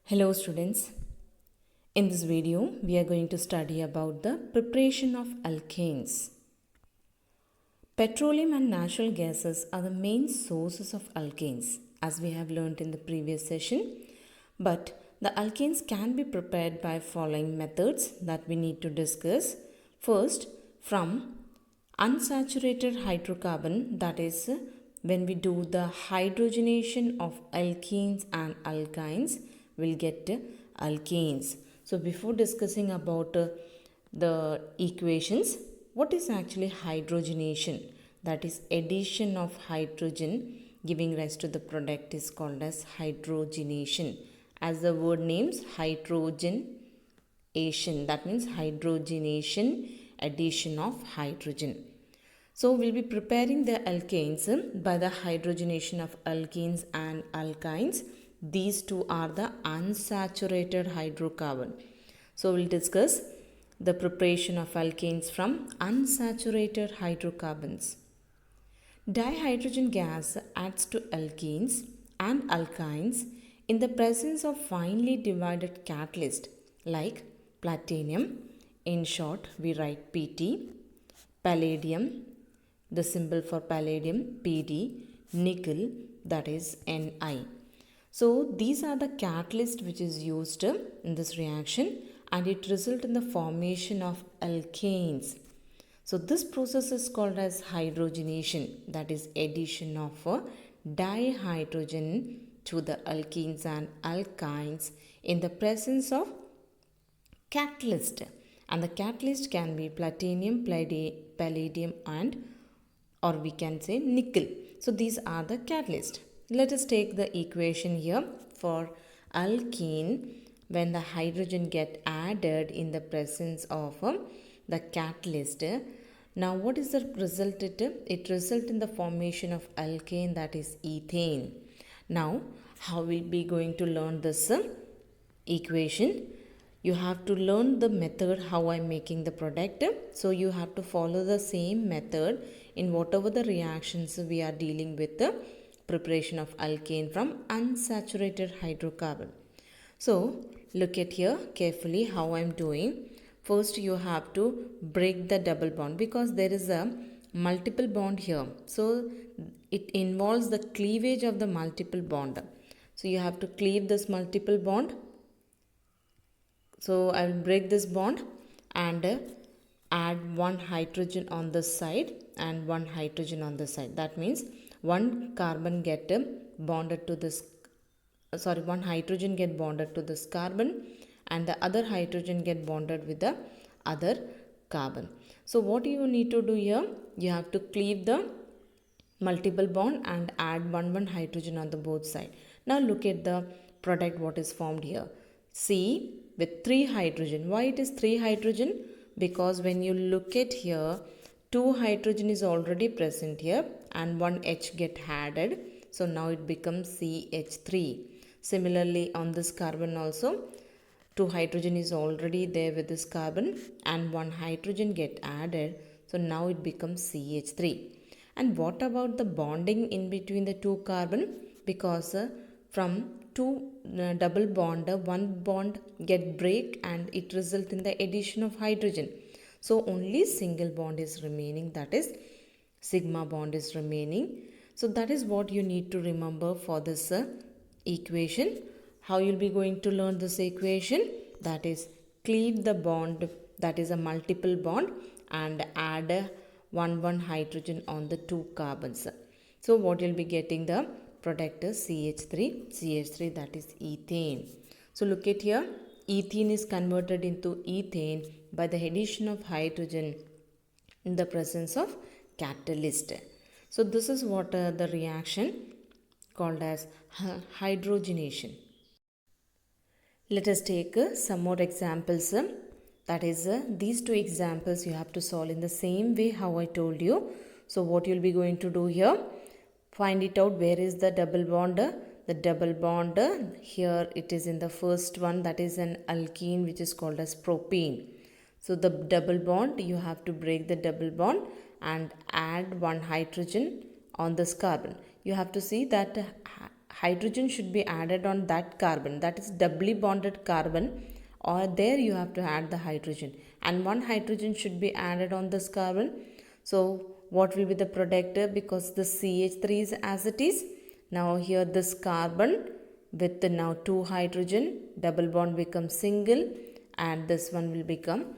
Hello students, in this video we are going to study about the preparation of alkanes. Petroleum and natural gases are the main sources of alkanes as we have learned in the previous session, but the alkanes can be prepared by following methods that we need to discuss. First, from unsaturated hydrocarbon, that is when we do the hydrogenation of alkenes and alkynes, we'll get alkanes. So before discussing about the equations, what is actually hydrogenation? That is addition of hydrogen giving rise to the product is called as hydrogenation. As the word names, hydrogenation, that means hydrogenation, addition of hydrogen. So we'll be preparing the alkanes by the hydrogenation of alkenes and alkynes. These two are the unsaturated hydrocarbon. So we'll discuss the preparation of alkanes from unsaturated hydrocarbons. Dihydrogen gas adds to alkenes and alkynes in the presence of finely divided catalyst like platinum, in short we write PT, palladium, the symbol for palladium PD, nickel, that is Ni. So these are the catalyst which is used in this reaction and it results in the formation of alkanes. So this process is called as hydrogenation, that is addition of a dihydrogen to the alkenes and alkynes in the presence of catalyst. And the catalyst can be platinum, palladium and or we can say nickel. So these are the catalyst. Let us take the equation here for alkene when the hydrogen get added in the presence of the catalyst. Now what is the result? It results in the formation of alkane, that is ethane. Now how we be going to learn this equation? You have to learn the method how I am making the product. So you have to follow the same method in whatever the reactions we are dealing with the preparation of alkane from unsaturated hydrocarbon. So look at here carefully how I am doing. First you have to break the double bond because there is a multiple bond here. So it involves the cleavage of the multiple bond. So you have to cleave this multiple bond. So I will break this bond and add one hydrogen on this side and one hydrogen on this side. That means one carbon get bonded to this, one hydrogen get bonded to this carbon and the other hydrogen get bonded with the other carbon. So what you need to do here, you have to cleave the multiple bond and add one hydrogen on the both side. Now look at the product what is formed here. C with 3 hydrogen. Why it is 3 hydrogen? Because when you look at here, 2 hydrogen is already present here and 1 H get added. So now it becomes CH3. Similarly on this carbon also, 2 hydrogen is already there with this carbon and 1 hydrogen get added. So now it becomes CH3. And what about the bonding in between the 2 carbon? Because from 2 double bond, one bond get break and it result in the addition of hydrogen. So only single bond is remaining, that is sigma bond is remaining. So that is what you need to remember for this equation. How you'll be going to learn this equation? That is cleave the bond, that is a multiple bond, and add one hydrogen on the 2 carbons. So what you'll be getting the product is CH3, that is ethane. So look at here, ethene is converted into ethane by the addition of hydrogen in the presence of catalyst. So this is what the reaction called as hydrogenation. Let us take some more examples. That is these 2 examples you have to solve in the same way how I told you. So what you'll be going to do here, find it out where is the double bond. The double bond here it is in the first one, that is an alkene which is called as propene. So the double bond, you have to break the double bond and add one hydrogen on this carbon. You have to see that hydrogen should be added on that carbon, that is doubly bonded carbon, or there you have to add the hydrogen, and one hydrogen should be added on this carbon. So what will be the product? Because the CH3 is as it is. Now here this carbon with the now two hydrogen, double bond becomes single, and this one will become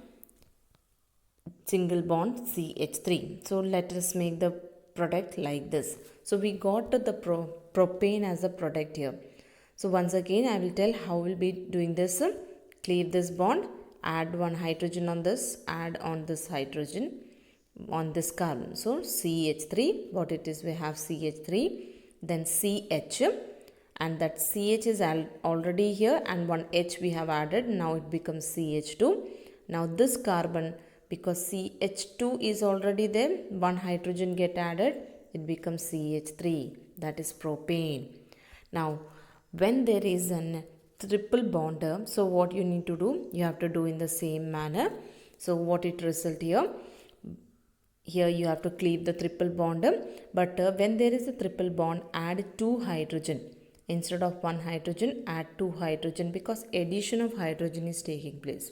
single bond CH3. So let us make the product like this. So we got the propane as a product here. So once again I will tell how we'll be doing this. Cleave this bond, add one hydrogen on this, add on this hydrogen on this carbon. So CH3, what it is, we have CH3, then CH, and that CH is already here, and one H we have added, now it becomes CH2. Now this carbon, because CH2 is already there, one hydrogen get added, it becomes CH3, that is propane. Now when there is an triple bond, so what you need to do, you have to do in the same manner. So what it result here you have to cleave the triple bond, but when there is a triple bond, add two hydrogen. Instead of one hydrogen, add two hydrogen, because addition of hydrogen is taking place.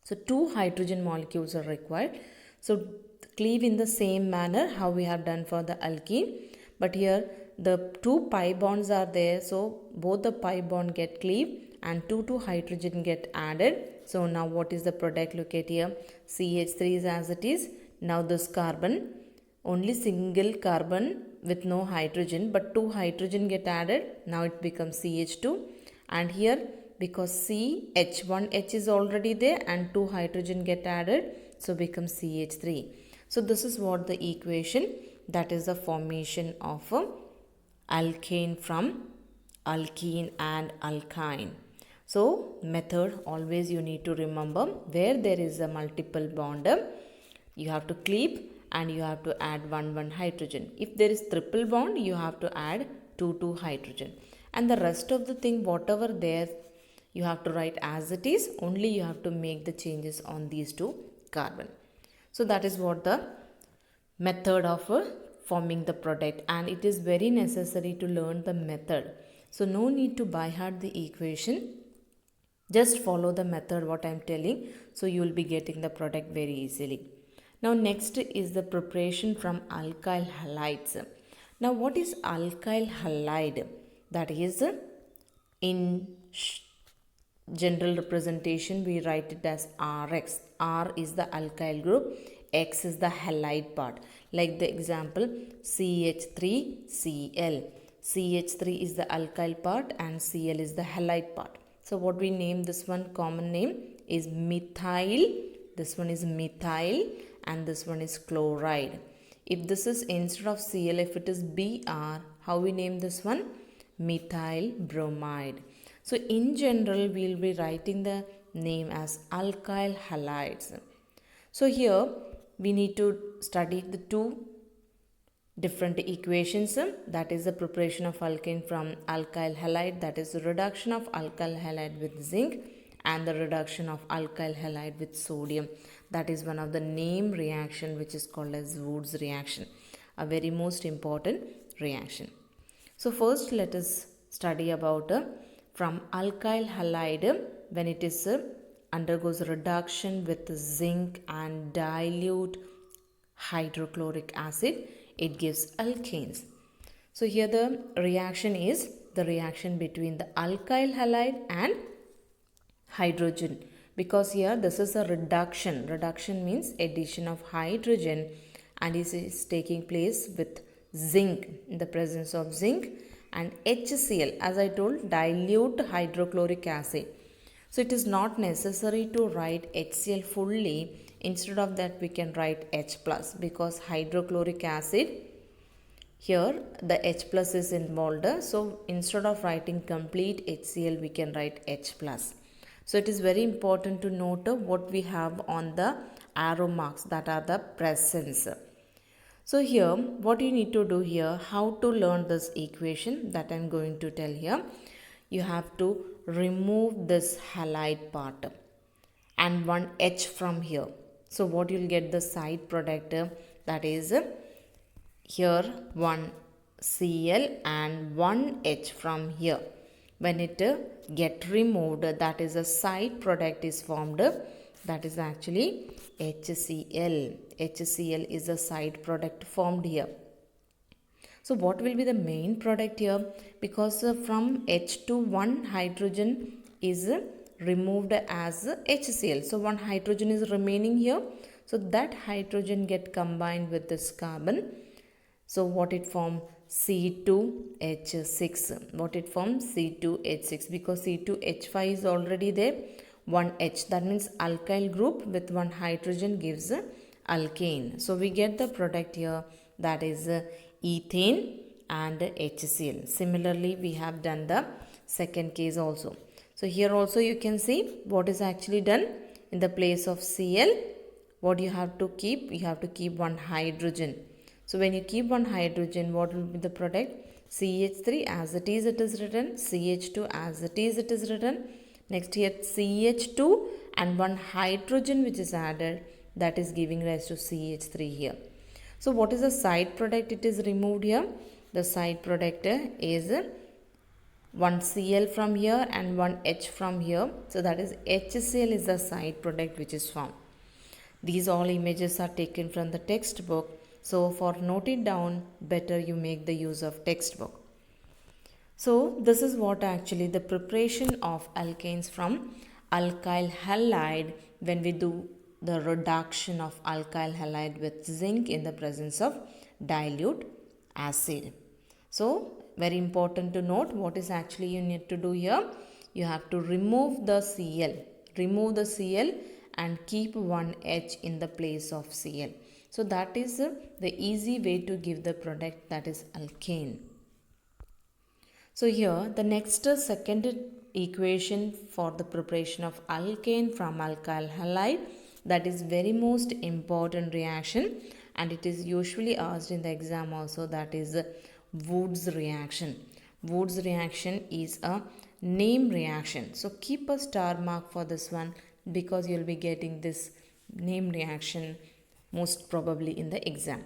So two hydrogen molecules are required. So cleave in the same manner how we have done for the alkene, but here the two pi bonds are there, so both the pi bond get cleaved and two hydrogen get added. So now what is the product? Look at here, CH3 is as it is. Now this carbon, only single carbon with no hydrogen, but two hydrogen get added, now it becomes CH2. And here because one H is already there and two hydrogen get added, so becomes CH3. So this is what the equation, that is the formation of a alkane from alkene and alkyne. So method, always you need to remember, where there is a multiple bond, you have to cleave and you have to add one hydrogen. If there is triple bond, you have to add two hydrogen, and the rest of the thing whatever there you have to write as it is, only you have to make the changes on these two carbon. So that is what the method of forming the product, and it is very necessary to learn the method. So no need to by heart the equation, just follow the method what I am telling, so you will be getting the product very easily. Now next is the preparation from alkyl halides. Now what is alkyl halide? That is, in general representation we write it as Rx. R is the alkyl group, X is the halide part. Like the example CH3Cl. CH3 is the alkyl part and Cl is the halide part. So what we name this one, common name is methyl. This one is methyl and this one is chloride. If this is instead of Cl, if it is Br, how we name this one? Methyl bromide. So in general we will be writing the name as alkyl halides. So here we need to study the two different equations, that is the preparation of alkane from alkyl halide, that is the reduction of alkyl halide with zinc, and the reduction of alkyl halide with sodium. That is one of the name reaction which is called as Wood's reaction, a very most important reaction. So first let us study about from alkyl halide, when it is undergoes reduction with zinc and dilute hydrochloric acid, it gives alkanes. So here the reaction is the reaction between the alkyl halide and hydrogen, because here this is a reduction. Reduction means addition of hydrogen, and it is taking place with zinc, in the presence of zinc, and HCl, as I told, dilute hydrochloric acid. So it is not necessary to write HCl fully. Instead of that we can write H plus, because hydrochloric acid, here the H plus is involved. So instead of writing complete HCl we can write H plus. So it is very important to note what we have on the arrow marks, that are the presence. So here what you need to do here, how to learn this equation, that I am going to tell here. You have to remove this halide part and one H from here. So what you will get the side product, that is here one Cl and one H from here. When it get removed, that is a side product is formed, that is actually HCl. HCl is a side product formed here. So what will be the main product here? Because from H to one hydrogen is removed as HCl. So one hydrogen is remaining here. So that hydrogen get combined with this carbon. So what it form? C2H6. What it forms? C2H6, because C2H5 is already there. One H, that means alkyl group with one hydrogen gives alkane. So we get the product here, that is ethane and HCl. Similarly, we have done the second case also. So here also you can see what is actually done. In the place of Cl, what you have to keep? You have to keep one hydrogen. So when you keep one hydrogen, what will be the product? CH3 as it is written, CH2 as it is written. Next here CH2 and one hydrogen which is added, that is giving rise to CH3 here. So what is the side product it is removed here? The side product is one Cl from here and one H from here. So that is HCl is the side product which is formed. These all images are taken from the textbook. So for note it down, better you make the use of textbook. So this is what actually the preparation of alkanes from alkyl halide when we do the reduction of alkyl halide with zinc in the presence of dilute acid. So very important to note what is actually you need to do here. You have to remove the Cl. Remove the Cl and keep one H in the place of Cl. So that is the easy way to give the product, that is alkane. So here the next second equation for the preparation of alkane from alkyl halide, that is very most important reaction and it is usually asked in the exam also, that is Wood's reaction. Wood's reaction is a name reaction. So keep a star mark for this one because you will be getting this name reaction most probably in the exam.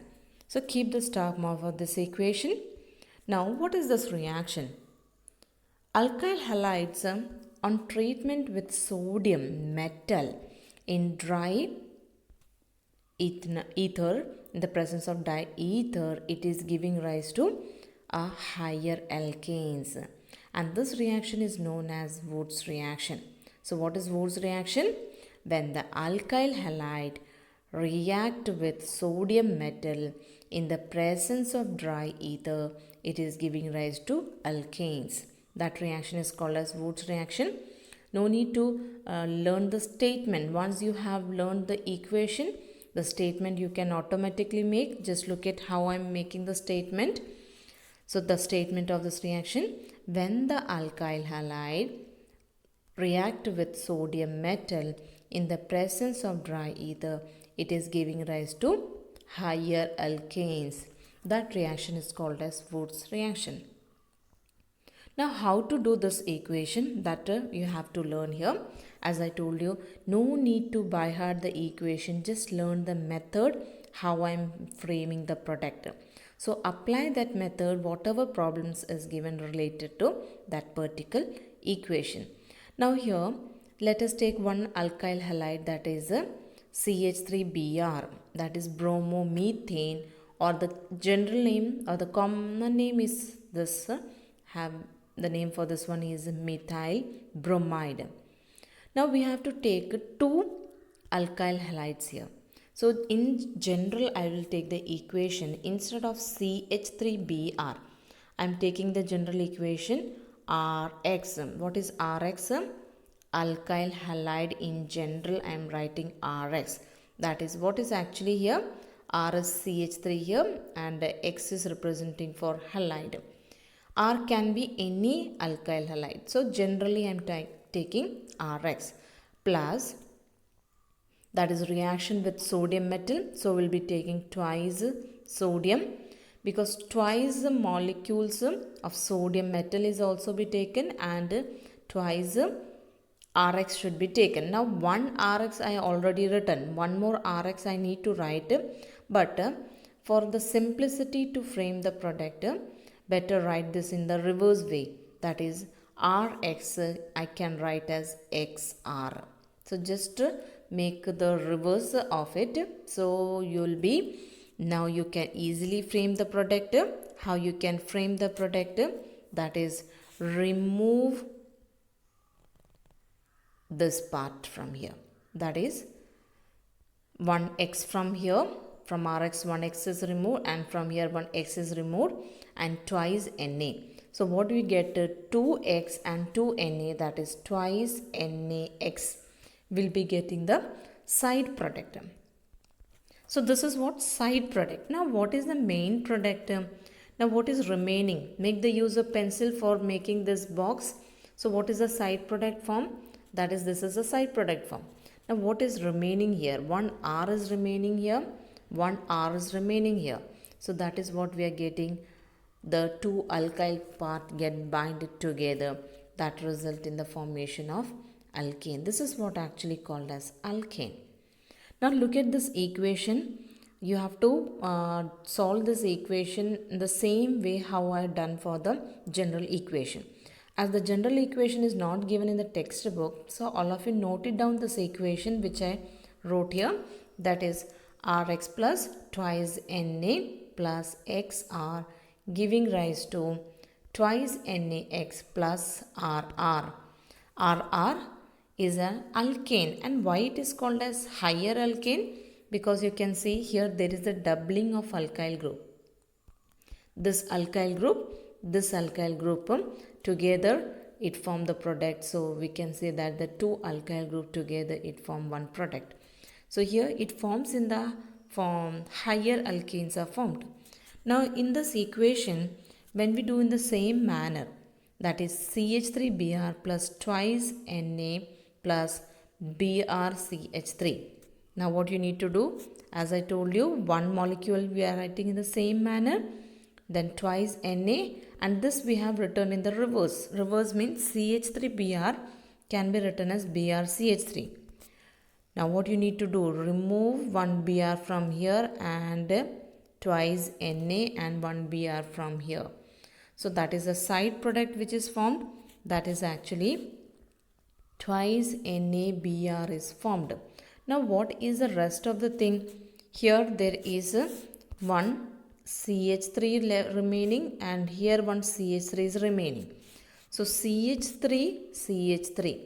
So keep the star mark for this equation. Now what is this reaction? Alkyl halides on treatment with sodium metal in dry ether, in the presence of diether, it is giving rise to a higher alkanes, and this reaction is known as Wood's reaction. So what is Wood's reaction? When the alkyl halide react with sodium metal in the presence of dry ether, it is giving rise to alkanes. That reaction is called as Wood's reaction. No need to learn the statement. Once you have learned the equation, the statement you can automatically make. Just look at how I am making the statement. So the statement of this reaction: when the alkyl halide react with sodium metal in the presence of dry ether, it is giving rise to higher alkanes. That reaction is called as Wood's reaction. Now how to do this equation, that you have to learn here. As I told you, no need to by heart the equation, just learn the method how I am framing the product. So apply that method whatever problems is given related to that particular equation. Now here let us take one alkyl halide, that is a CH3Br, that is bromomethane, or the general name or the common name is this, have the name for this one is methyl bromide. Now we have to take two alkyl halides here. So in general I will take the equation instead of CH3Br. I am taking the general equation Rx. What is Rx? Alkyl halide in general I am writing Rx. That is what is actually here. R is CH3 here and X is representing for halide. R can be any alkyl halide. So generally I am taking Rx plus, that is reaction with sodium metal. So we will be taking twice sodium, because twice the molecules of sodium metal is also be taken and twice Rx should be taken. Now one Rx I already written, one more Rx I need to write, but for the simplicity to frame the product, better write this in the reverse way. That is Rx I can write as XR. So just make the reverse of it. So you'll be, now you can easily frame the product. How you can frame the product? That is remove this part from here. That is 1x from here. From Rx 1x is removed, and from here 1x is removed, and twice Na. So what we get, 2x and 2Na, that is twice NaX, will be getting the side product. So this is what side product. Now what is the main product? Now what is remaining? Make the use of pencil for making this box. So what is the side product form? That is, this is a side product form. Now what is remaining here? 1R is remaining here. 1R is remaining here. So that is what we are getting. The two alkyl part get binded together. That result in the formation of alkane. This is what actually called as alkane. Now look at this equation. You have to solve this equation in the same way how I done for the general equation. As the general equation is not given in the textbook, so all of you noted down this equation which I wrote here. That is Rx plus twice Na plus XR giving rise to twice NaX plus RR. RR is an alkane, and why it is called as higher alkane? Because you can see here there is a doubling of alkyl group. This alkyl group together it form the product. So we can say that the two alkyl group together it form one product. So here it forms in the form higher alkanes are formed. Now in this equation, when we do in the same manner, that is CH3Br plus twice Na plus BrCH3. Now what you need to do, as I told you, one molecule we are writing in the same manner, then twice Na, and this we have written in the reverse. Reverse means CH3Br can be written as BrCH3. Now what you need to do, remove one Br from here and twice Na and one Br from here. So that is a side product which is formed. That is actually twice NaBr is formed. Now what is the rest of the thing? Here there is one CH3 remaining, and here one CH3 is remaining. So CH3,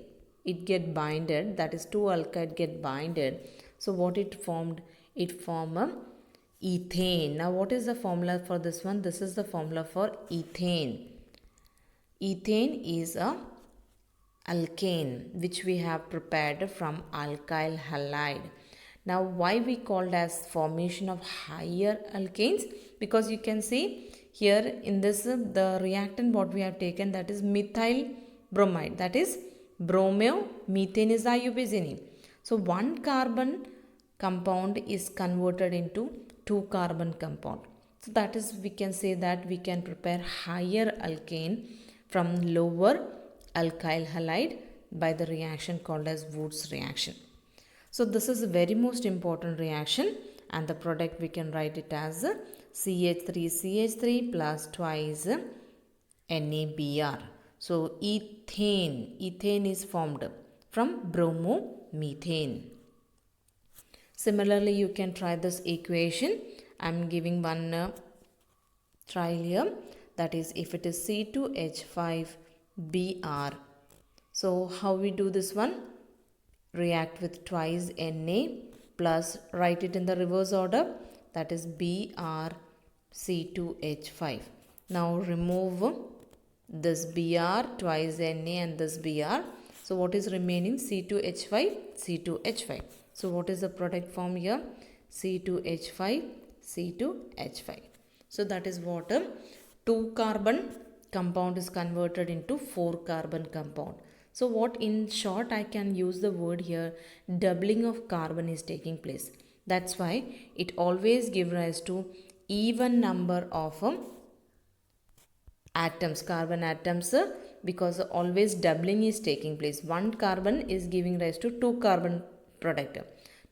it get binded, that is two alkyd get binded. So what it formed? It formed a ethane. Now what is the formula for this one? This is the formula for ethane. Ethane is a alkane which we have prepared from alkyl halide. Now why we called as formation of higher alkanes? Because you can see here in this the reactant what we have taken, that is methyl bromide, that is bromomethane is iobenzene. So one carbon compound is converted into two carbon compound. So that is, we can say that we can prepare higher alkane from lower alkyl halide by the reaction called as Woods reaction. So this is a very most important reaction, and the product we can write it as CH3 plus twice NaBr. So ethane is formed from bromomethane. Similarly, you can try this equation. I am giving one trial here. That is, if it is C2H5Br. So how we do this one? React with twice Na plus write it in the reverse order. That is BrC2H5. Now remove this Br, twice Na and this Br. So what is remaining? C2H5. So what is the product form here? C2H5. So that is what a 2 carbon compound is converted into 4 carbon compound. So what in short I can use the word here, doubling of carbon is taking place. That's why it always gives rise to even number of atoms, carbon atoms, because always doubling is taking place. One carbon is giving rise to 2 carbon product.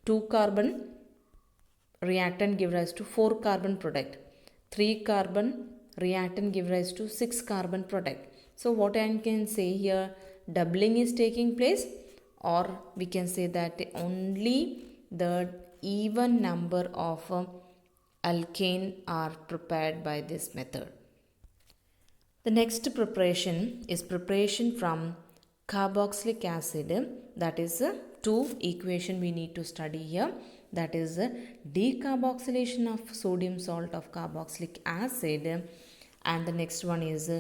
2 carbon reactant give rise to 4 carbon product. 3 carbon reactant give rise to 6 carbon product. So what I can say here, doubling is taking place, or we can say that only the even number of alkane are prepared by this method. The next preparation is preparation from carboxylic acid. That is two equation we need to study here. That is decarboxylation of sodium salt of carboxylic acid, and the next one is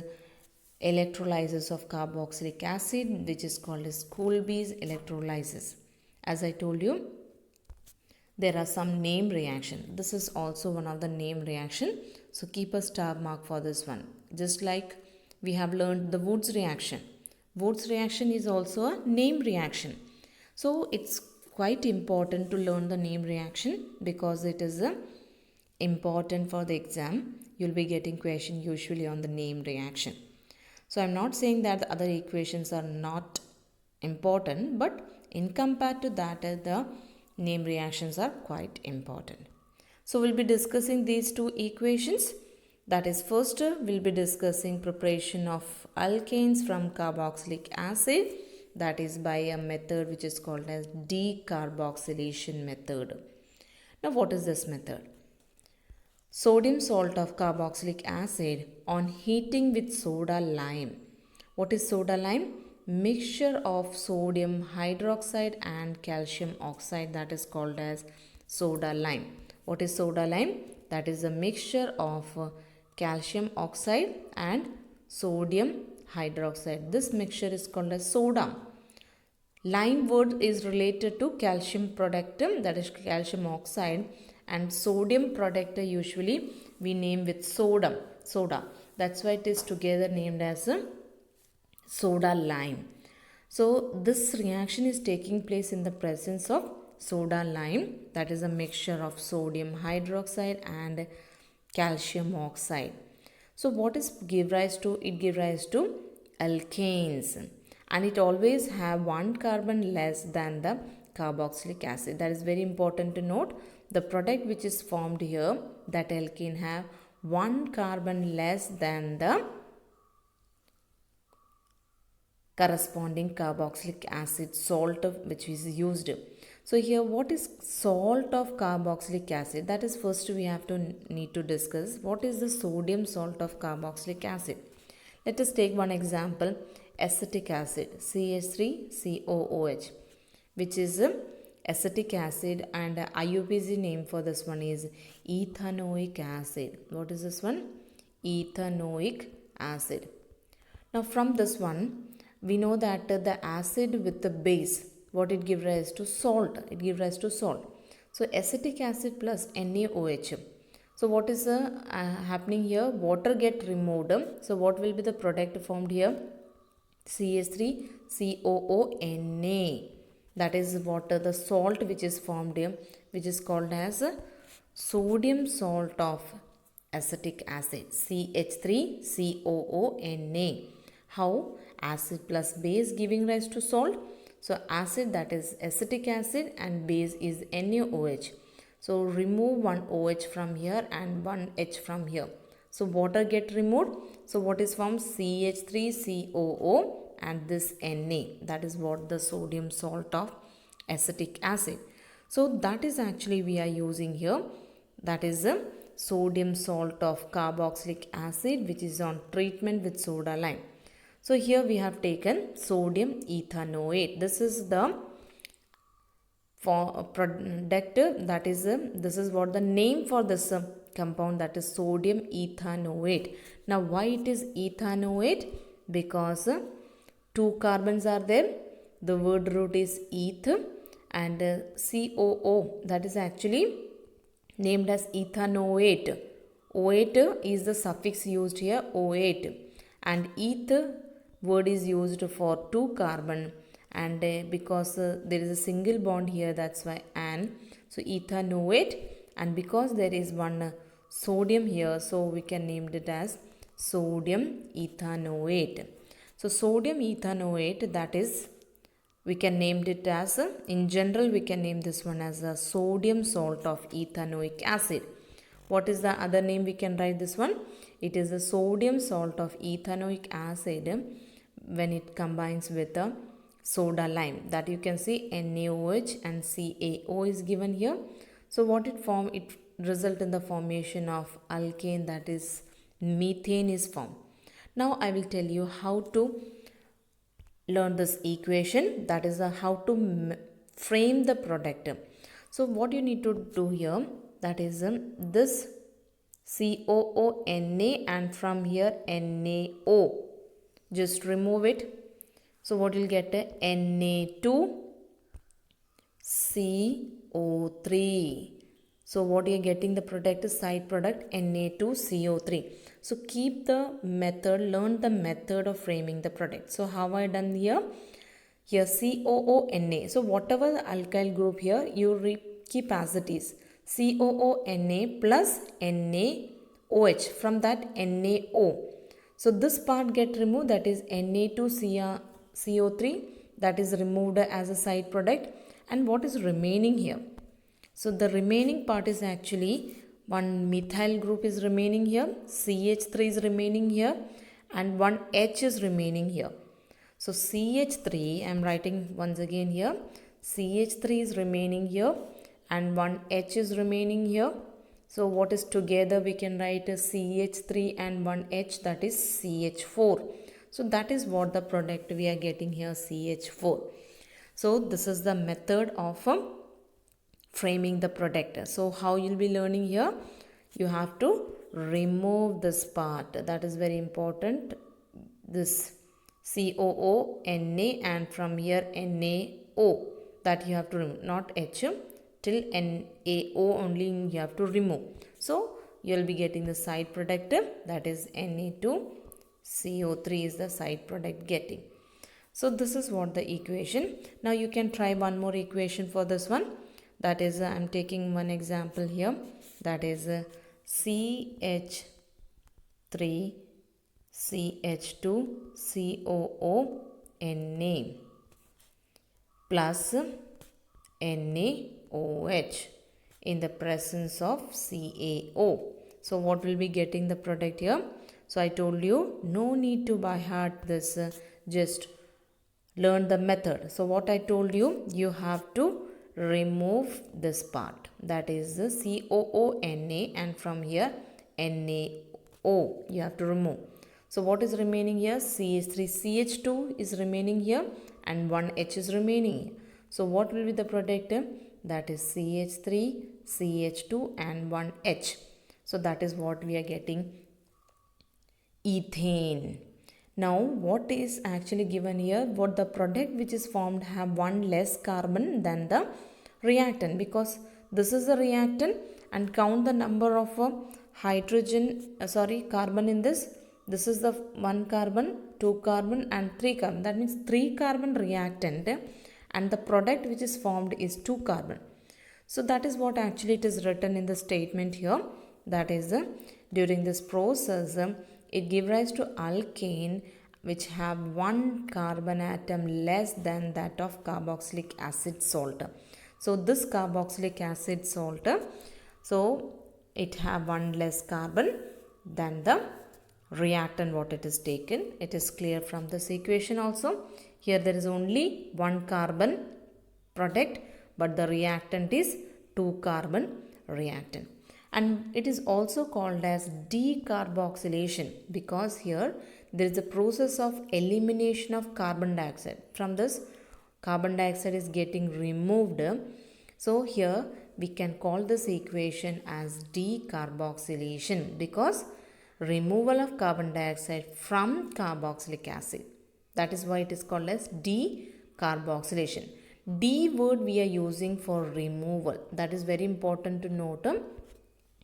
electrolysis of carboxylic acid, which is called as Colby's electrolysis. As I told you, there are some name reaction. This is also one of the name reaction. So keep a star mark for this one. Just like we have learned the Woods reaction. Woods reaction is also a name reaction. So it's quite important to learn the name reaction because it is important for the exam. You'll be getting question usually on the name reaction. So I'm not saying that the other equations are not important, but in compared to that, the name reactions are quite important. So we'll be discussing these two equations. That is, first we'll be discussing preparation of alkanes from carboxylic acid. That is by a method which is called as decarboxylation method. Now what is this method? Sodium salt of carboxylic acid on heating with soda lime. What is soda lime? Mixture of sodium hydroxide and calcium oxide, that is called as soda lime. What is soda lime? That is a mixture of calcium oxide and sodium hydroxide. This mixture is called as soda. Lime word is related to calcium product, that is calcium oxide, and sodium product usually we name with soda. That's why it is together named as soda lime. So this reaction is taking place in the presence of soda lime, that is a mixture of sodium hydroxide and calcium oxide. So what is give rise to? It give rise to alkanes, and it always have one carbon less than the carboxylic acid. That is very important to note. The product which is formed here, that alkane have one carbon less than the corresponding carboxylic acid salt which is used. So here what is salt of carboxylic acid? That is first we have to need to discuss what is the sodium salt of carboxylic acid. Let us take one example, acetic acid, CH3COOH, which is acetic acid, and IUPAC name for this one is ethanoic acid. What is this one? Ethanoic acid. Now from this one, we know that the acid with the base, what it gives rise to? Salt. It gives rise to salt. So acetic acid plus NaOH. So what is happening here? Water get removed. So what will be the product formed here? CH3COONA. That is what the salt which is formed here, which is called as sodium salt of acetic acid, CH3COONA. How? Acid plus base giving rise to salt. So acid, that is acetic acid, and base is NaOH. So remove one OH from here and one H from here. So water get removed. So what is formed? CH3COO and this Na. That is what the sodium salt of acetic acid. So that is actually we are using here. That is a sodium salt of carboxylic acid which is on treatment with soda lime. So here we have taken sodium ethanoate. This is the product, that is this is what the name for this compound, that is sodium ethanoate. Now why it is ethanoate? Because two carbons are there. The word root is eth, and COO, that is actually named as ethanoate. O8 is the suffix used here, O8, and eth word is used for two carbon, and because there is a single bond here, that's why an. So ethanoate, and because there is one sodium here, so we can name it as sodium ethanoate. So sodium ethanoate, that is we can name it as in general we can name this one as a sodium salt of ethanoic acid. What is the other name we can write this one? It is the sodium salt of ethanoic acid when it combines with a soda lime, that you can see NaOH and CaO is given here. So what it form, it result in the formation of alkane, that is methane is formed. Now I will tell you how to learn this equation, that is how to frame the product. So what you need to do here, that is this COONA and from here NaO, just remove it. So what you'll get, Na2CO3. So what you're getting, the product is side product Na2CO3. So keep the method, learn the method of framing the product. So how I done here? Here COONA. So whatever the alkyl group here, you keep as it is. COONA plus NaOH, from that NaO. So this part get removed, that is Na2CO3, that is removed as a side product. And what is remaining here? So the remaining part is actually one methyl group is remaining here, CH3 is remaining here, and one H is remaining here. So CH3, I am writing once again here, CH3 is remaining here and one H is remaining here. So what is together, we can write a CH3 and one H, that is CH4. So that is what the product we are getting here, CH4. So this is the method of framing the product. So how you'll be learning here? You have to remove this part, that is very important, this COONA and from here NaO, that you have to remove, not H, till NaO only you have to remove. So you'll be getting the side product, that is Na2CO3 is the side product getting. So this is what the equation. Now you can try one more equation for this one. That is, I am taking one example here. That is CH3 CH2 COONA plus NaOH in the presence of CaO. So what will be getting the product here? So I told you, no need to by heart this, just learn the method. So what I told you, you have to remove this part, that is the COONA and from here NaO you have to remove. So what is remaining here? CH3 CH2 is remaining here and one H is remaining here. So what will be the product? That is CH3 CH2 and one H. So that is what we are getting, ethane. Now what is actually given here? What the product which is formed have one less carbon than the reactant, because this is the reactant, and count the number of carbon in this. This is the 1 carbon, 2 carbon and 3 carbon. That means 3 carbon reactant and the product which is formed is 2 carbon. So that is what actually it is written in the statement here. That is during this process it gives rise to alkane which have 1 carbon atom less than that of carboxylic acid salt. So this carboxylic acid salt, so it have 1 less carbon than the reactant what it is taken. It is clear from this equation also. Here there is only 1 carbon product, but the reactant is 2 carbon reactant. And it is also called as decarboxylation, because here there is a process of elimination of carbon dioxide. From this, carbon dioxide is getting removed. So here we can call this equation as decarboxylation, because removal of carbon dioxide from carboxylic acid. That is why it is called as decarboxylation. D word we are using for removal. That is very important to note.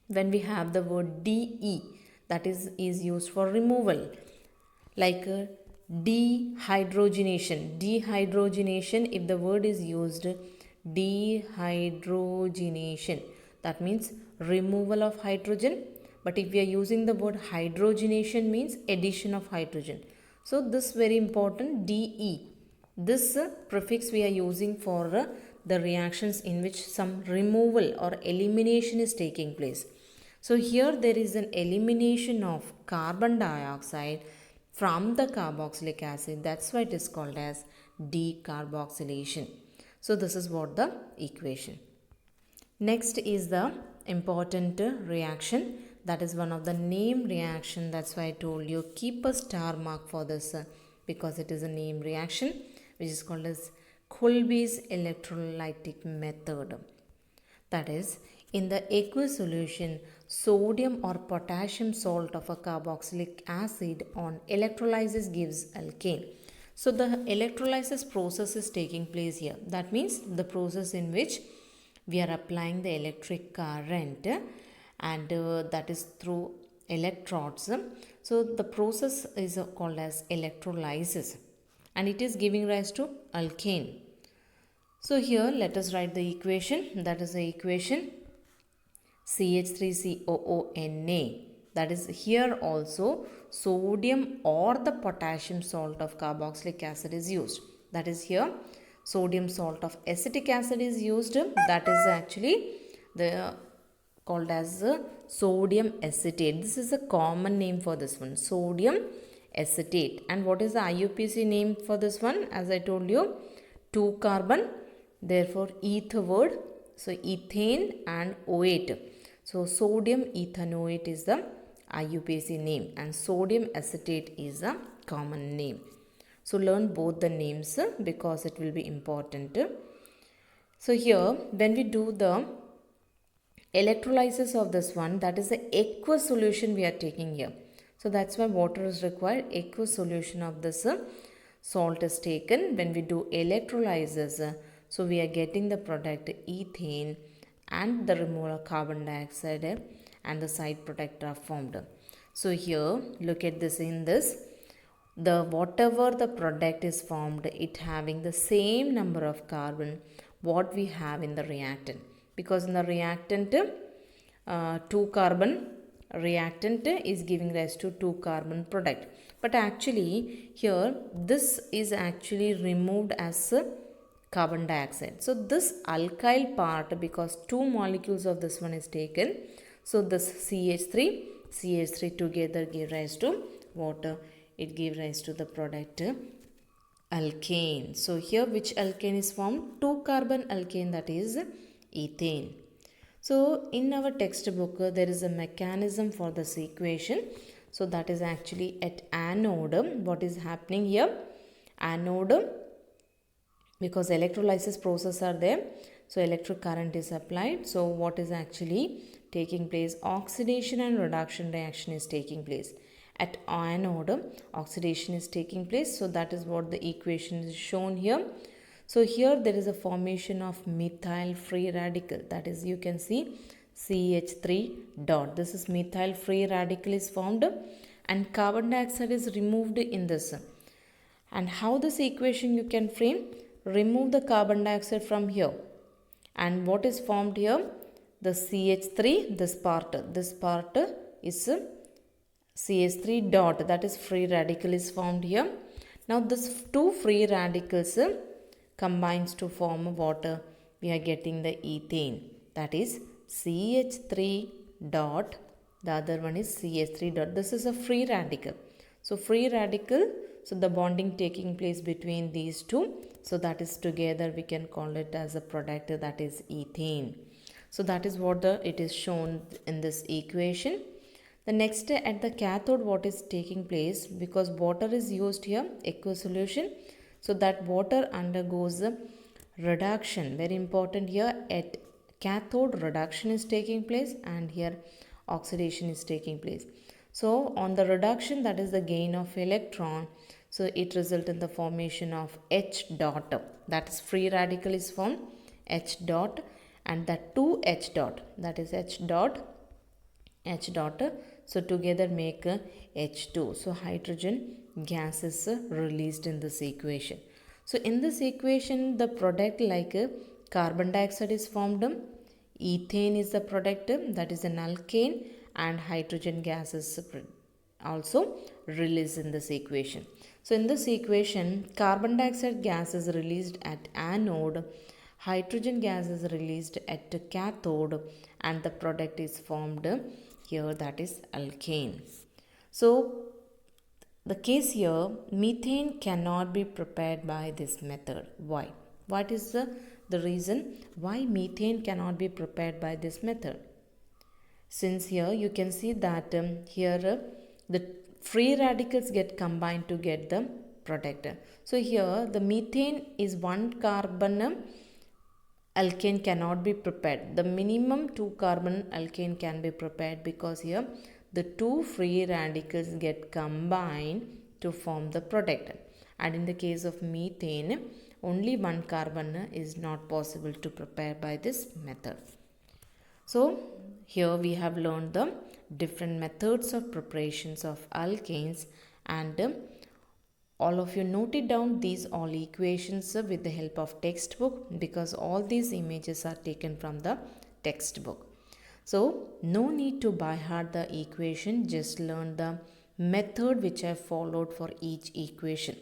When we have the word DE, that is used for removal. Like dehydrogenation. Dehydrogenation, if the word is used, dehydrogenation, that means removal of hydrogen. But if we are using the word hydrogenation, means addition of hydrogen. So this very important, DE. This prefix we are using for the reactions in which some removal or elimination is taking place. So here there is an elimination of carbon dioxide from the carboxylic acid. That's why it is called as decarboxylation. So this is what the equation. Next is the important reaction. That is one of the name reaction. That's why I told you keep a star mark for this because it is a name reaction, which is called as Colby's electrolytic method. That is, in the aqueous solution, sodium or potassium salt of a carboxylic acid on electrolysis gives alkane. So the electrolysis process is taking place here. That means the process in which we are applying the electric current and that is through electrodes. So the process is called as electrolysis and it is giving rise to alkane. So here let us write the equation. That is the equation CH3COONA. That is, here also sodium or the potassium salt of carboxylic acid is used. That is, here sodium salt of acetic acid is used. That is actually the called as sodium acetate. This is a common name for this one, sodium acetate. And what is the IUPAC name for this one? As I told you, 2 carbon, therefore eth word, so ethane and OAte. So sodium ethanoate is the IUPAC name and sodium acetate is a common name. So learn both the names because it will be important. So here when we do the electrolysis of this one, that is the aqueous solution we are taking here. So that's why water is required. Aqueous solution of this salt is taken. When we do electrolysis, so we are getting the product ethane and the removal of carbon dioxide and the side product are formed. So here look at this, in this the whatever the product is formed, it having the same number of carbon what we have in the reactant, because in the reactant 2 carbon reactant is giving rise to 2 carbon product, but actually here this is actually removed as carbon dioxide. So this alkyl part, because 2 molecules of this one is taken, so this CH3 together give rise to water. It gives rise to the product alkane. So here which alkane is formed? 2 carbon alkane, that is ethane. So in our textbook there is a mechanism for this equation. So that is actually at anode. What is happening here? Anode, because electrolysis process are there, so electric current is applied. So what is actually taking place? Oxidation and reduction reaction is taking place. At anode, oxidation is taking place. So that is what the equation is shown here. So here there is a formation of methyl free radical. That is, you can see CH3 dot. This is methyl free radical is formed and carbon dioxide is removed in this. And how this equation you can frame? Remove the carbon dioxide from here. And what is formed here? The CH3, this part is CH3 dot, that is free radical is formed here. Now this 2 free radicals combines to form water. We are getting the ethane, that is CH3 dot, the other one is CH3 dot. This is a free radical. So free radical, so the bonding taking place between these two, so that is together we can call it as a product, that is ethane. So that is what it is shown in this equation. The next, at the cathode, what is taking place? Because water is used here, aqueous solution, so that water undergoes reduction. Very important here, at cathode reduction is taking place and here oxidation is taking place. So on the reduction, that is the gain of electron, so it results in the formation of H dot, that is free radical is formed, H dot, and that 2 H dot, that is H dot, so together make H2. So hydrogen gas is released in this equation. So in this equation, the product like carbon dioxide is formed, ethane is the product, that is an alkane, and hydrogen gas is also released in this equation. So in this equation, carbon dioxide gas is released at anode, hydrogen gas is released at cathode, and the product is formed here that is alkane. So the case here, methane cannot be prepared by this method. Why? What is the reason why methane cannot be prepared by this method? Since here you can see that the free radicals get combined to get the product. So here the methane is one carbon alkane cannot be prepared. The minimum 2 carbon alkane can be prepared because here the two free radicals get combined to form the product. And in the case of methane, only one carbon is not possible to prepare by this method. So here we have learned the different methods of preparations of alkanes, and all of you noted down these all equations with the help of textbook, because all these images are taken from the textbook. So no need to by heart the equation, just learn the method which I followed for each equation.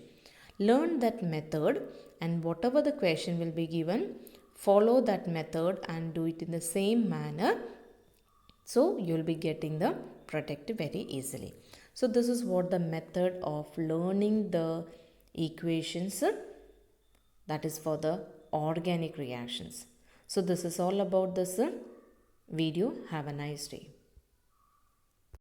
Learn that method, and whatever the question will be given, follow that method and do it in the same manner. So you will be getting the product very easily. So this is what the method of learning the equations, that is for the organic reactions. So this is all about this video. Have a nice day.